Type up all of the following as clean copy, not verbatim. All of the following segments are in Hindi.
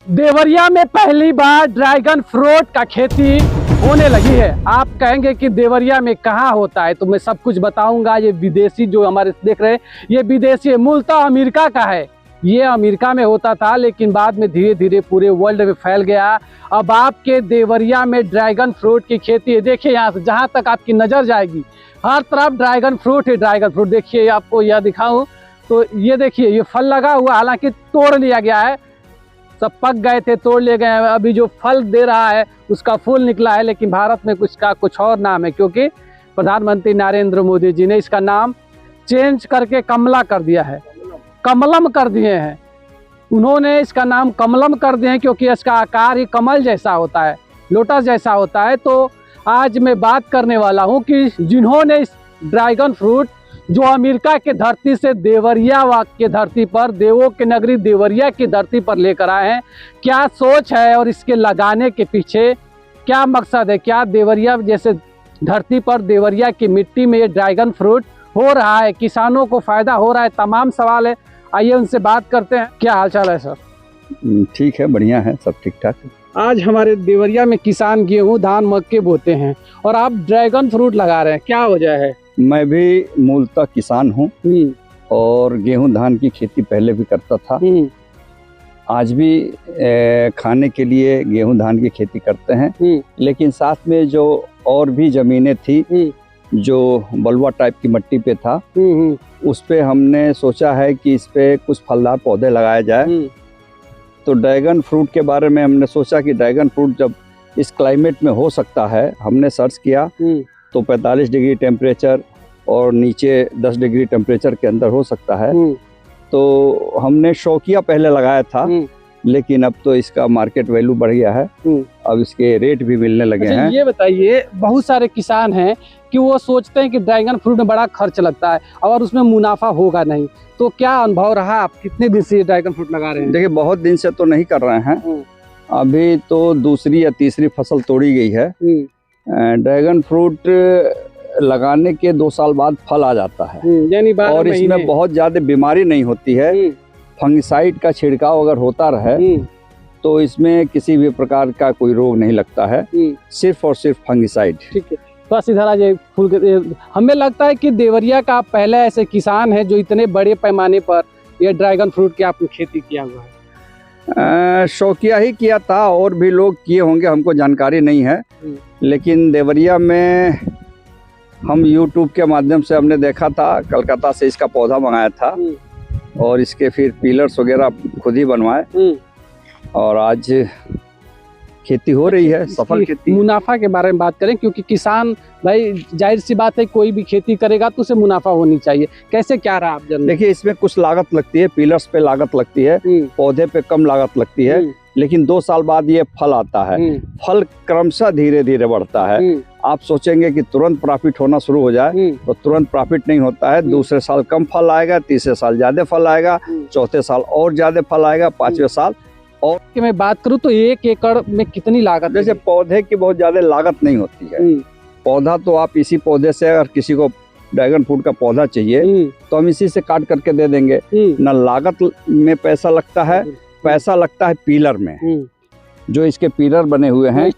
देवरिया में पहली बार ड्रैगन फ्रूट का खेती होने लगी है। आप कहेंगे कि देवरिया में कहाँ होता है, तो मैं सब कुछ बताऊंगा। ये विदेशी जो हमारे देख रहे हैं, ये विदेशी मूलतः अमेरिका का है। ये अमेरिका में होता था, लेकिन बाद में धीरे धीरे पूरे वर्ल्ड में फैल गया। अब आपके देवरिया में ड्रैगन फ्रूट की खेती है। देखिए यहाँ से जहाँ तक आपकी नज़र जाएगी, हर तरफ ड्रैगन फ्रूट है। ड्रैगन फ्रूट देखिए, आपको यह दिखाऊं तो ये देखिए, ये फल लगा हुआ, हालांकि तोड़ लिया गया है। सब पक गए थे, तोड़ लिए गए हैं। अभी जो फल दे रहा है उसका फूल निकला है, लेकिन भारत में कुछ और नाम है, क्योंकि प्रधानमंत्री नरेंद्र मोदी जी ने इसका नाम चेंज करके कमला कर दिया है, कमलम कर दिए हैं। उन्होंने इसका नाम कमलम कर दिए हैं क्योंकि इसका आकार ही कमल जैसा होता है, लोटस जैसा होता है। तो आज मैं बात करने वाला हूं कि जिन्होंने इस ड्रैगन फ्रूट जो अमेरिका के धरती से देवरिया के धरती पर, देवों की नगरी देवरिया की धरती पर लेकर आए हैं, क्या सोच है और इसके लगाने के पीछे क्या मकसद है। क्या देवरिया जैसे धरती पर, देवरिया की मिट्टी में ये ड्रैगन फ्रूट हो रहा है, किसानों को फायदा हो रहा है, तमाम सवाल है। आइए उनसे बात करते हैं। क्या हाल चाल है सर? ठीक है, बढ़िया है, सब ठीक ठाक है। आज हमारे देवरिया में किसान गेहूं, धान, मक्के बोते हैं और आप ड्रैगन फ्रूट लगा रहे हैं, क्या वजह है? मैं भी मूलतः किसान हूँ और गेहूं धान की खेती पहले भी करता था। आज भी खाने के लिए गेहूं धान की खेती करते हैं, लेकिन साथ में जो और भी जमीनें थी जो बलुआ टाइप की मिट्टी पे था, उस पे हमने सोचा है कि इस पे कुछ फलदार पौधे लगाया जाए। तो ड्रैगन फ्रूट के बारे में हमने सोचा कि ड्रैगन फ्रूट जब इस क्लाइमेट में हो सकता है, हमने सर्च किया तो 45 डिग्री टेम्परेचर और नीचे 10 डिग्री टेम्परेचर के अंदर हो सकता है। तो हमने शौकिया पहले लगाया था, लेकिन अब तो इसका मार्केट वैल्यू बढ़ गया है, अब इसके रेट भी मिलने लगे हैं। ये बताइए, बहुत सारे किसान हैं कि वो सोचते हैं कि ड्रैगन फ्रूट में बड़ा खर्च लगता है और उसमें मुनाफा होगा नहीं, तो क्या अनुभव रहा? आप कितने दिन से ड्रैगन फ्रूट लगा रहे हैं? देखिए, बहुत दिन से तो नहीं कर रहे हैं, अभी तो दूसरी या तीसरी फसल तोड़ी गई है। ड्रैगन फ्रूट लगाने के 2 साल बाद फल आ जाता है, यानी और इसमें बहुत ज्यादा बीमारी नहीं होती है। फंगिसाइड का छिड़काव अगर होता रहे तो इसमें किसी भी प्रकार का कोई रोग नहीं लगता है, सिर्फ और सिर्फ फंगिसाइड। ठीक है, बस इधर आज फूल। हमें लगता है कि देवरिया का पहले ऐसे किसान है जो इतने बड़े पैमाने पर ये ड्रैगन फ्रूट की आपने खेती किया हुआ है। शौकिया ही किया था, और भी लोग किए होंगे, हमको जानकारी नहीं है। लेकिन देवरिया में हम YouTube के माध्यम से हमने देखा था, कलकत्ता से इसका पौधा मंगाया था और इसके फिर पिलर्स वगैरह खुद ही बनवाए, और आज खेती हो रही है, सफल खेती। मुनाफा के बारे में बात करें, क्योंकि किसान भाई, जाहिर सी बात है, कोई भी खेती करेगा तो उसे मुनाफा होनी चाहिए। कैसे क्या रहा आप जान? देखिए, इसमें कुछ लागत लगती है, पिलर्स पे लागत लगती है, पौधे पे कम लागत लगती है, लेकिन 2 साल बाद ये फल आता है। फल क्रमशः धीरे धीरे बढ़ता है। आप सोचेंगे कि तुरंत प्रॉफिट होना शुरू हो जाए, तो तुरंत प्रॉफिट नहीं होता है। दूसरे साल कम फल आएगा, तीसरे साल ज्यादा फल आएगा, चौथे साल और ज्यादा फल आएगा, 5वें साल। और कि मैं बात करूं तो 1 एकड़ में कितनी लागत? जैसे पौधे की बहुत ज्यादा लागत नहीं होती है। पौधा तो आप इसी पौधे से, अगर किसी को ड्रैगन फ्रूट का पौधा चाहिए तो हम इसी से काट करके दे देंगे। न लागत में पैसा लगता है, पैसा लगता है पिलर में। जो इसके पिलर बने हुए हैं,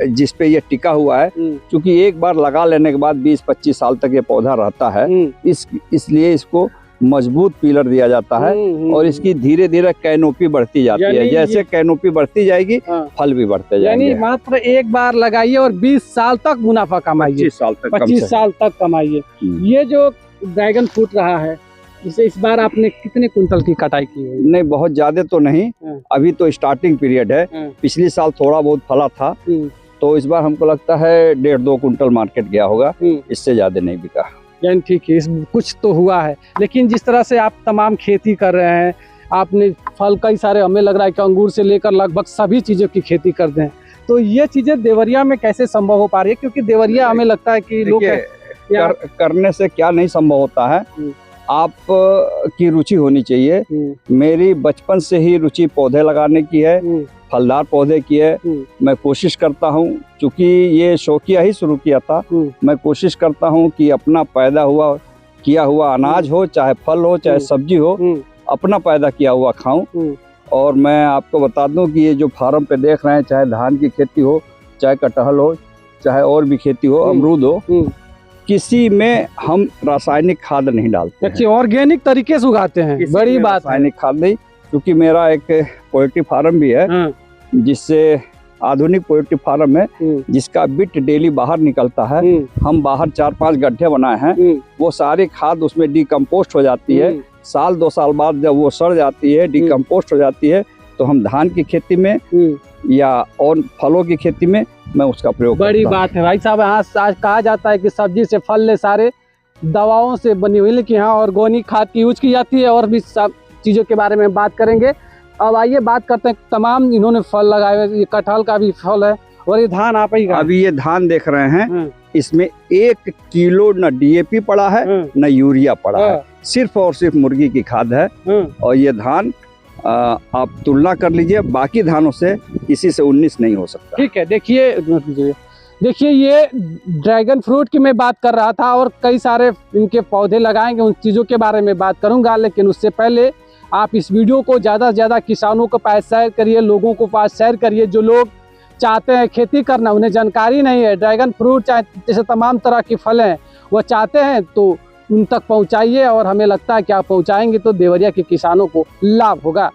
जिस पे ये टिका हुआ है, क्योंकि एक बार लगा लेने के बाद 20-25 साल तक ये पौधा रहता है, इसलिए इसको मजबूत पिलर दिया जाता है, और इसकी धीरे धीरे कैनोपी बढ़ती जाती है। जैसे कैनोपी बढ़ती जाएगी, फल भी बढ़ते जाएंगे। यानी मात्र एक बार लगाइए और 20 साल तक मुनाफा कमाइए, 25 साल तक कमाइए। ये जो ड्रैगन फ्रूट रहा है, इसे इस बार आपने कितने कुंटल की कटाई की है? नहीं, बहुत ज्यादा तो नहीं, अभी तो स्टार्टिंग पीरियड है। पिछली साल थोड़ा बहुत फला था, तो इस बार हमको लगता है 1.5-2 कुंटल मार्केट गया होगा, इससे ज्यादा नहीं बिका। यानी ठीक है, कुछ तो हुआ है। लेकिन जिस तरह से आप तमाम खेती कर रहे हैं, आपने फल कई सारे, हमें लग रहा है कि अंगूर से लेकर लगभग सभी चीज़ों की खेती करते हैं, तो ये चीज़ें देवरिया में कैसे संभव हो पा रही है? क्योंकि देवरिया हमें लगता है कि लोग करने से क्या नहीं संभव होता है, आप की रुचि होनी चाहिए। मेरी बचपन से ही रुचि पौधे लगाने की है, फलदार पौधे की है। मैं कोशिश करता हूँ, क्योंकि ये शौकिया ही शुरू किया था, मैं कोशिश करता हूँ कि अपना पैदा हुआ किया हुआ अनाज हो, चाहे फल हो, चाहे सब्जी हो, अपना पैदा किया हुआ खाऊं। और मैं आपको बता दूं कि ये जो फार्म पे देख रहे हैं, चाहे धान की खेती हो, चाहे कटहल हो, चाहे और भी खेती हो, अमरूद हो, किसी में हम रासायनिक खाद नहीं डालते हैं। अच्छी ऑर्गेनिक तरीके से उगाते हैं, बड़ी बात है। रासायनिक खाद नहीं, क्योंकि मेरा एक पोल्ट्री फार्म भी है, जिससे आधुनिक पोल्ट्री फार्म है, जिसका बिट डेली बाहर निकलता है। हम बाहर 4-5 गड्ढे बनाए हैं, वो सारी खाद उसमें डिकम्पोस्ट हो जाती है। साल 2 साल बाद जब वो सड़ जाती है, डिकम्पोस्ट हो जाती है, तो हम धान की खेती में या और फलों की खेती में मैं उसका प्रयोग करता हूं। बड़ी बात है भाई साहब। आज कहा जाता है कि सब्जी से फल ले सारे दवाओं से बनी हुई, लेकिन यहाँ ऑर्गेनिक खाद की यूज की जाती है। और भी सब चीज़ों के बारे में बात करेंगे। अब आइए बात करते हैं, तमाम इन्होंने फल लगाए हुए, ये कटहल का भी फल है और ये धान आप ही का। अभी ये धान देख रहे हैं, इसमें 1 किलो न DAP पड़ा है न यूरिया पड़ा है, सिर्फ और सिर्फ मुर्गी की खाद है। और ये धान आप तुलना कर लीजिए बाकी धानों से, किसी से 19 नहीं हो सकता। ठीक है, देखिए ये ड्रैगन फ्रूट की मैं बात कर रहा था और कई सारे इनके पौधे लगाएंगे, उन चीज़ों के बारे में बात करूंगा। लेकिन उससे पहले आप इस वीडियो को ज़्यादा से ज़्यादा किसानों के पास शेयर करिए, लोगों को पास शेयर करिए। जो लोग चाहते हैं खेती करना, उन्हें जानकारी नहीं है, ड्रैगन फ्रूट चाहे जैसे तमाम तरह के फल हैं वो चाहते हैं, तो उन तक पहुंचाइए। और हमें लगता है कि आप पहुंचाएंगे तो देवरिया के किसानों को लाभ होगा।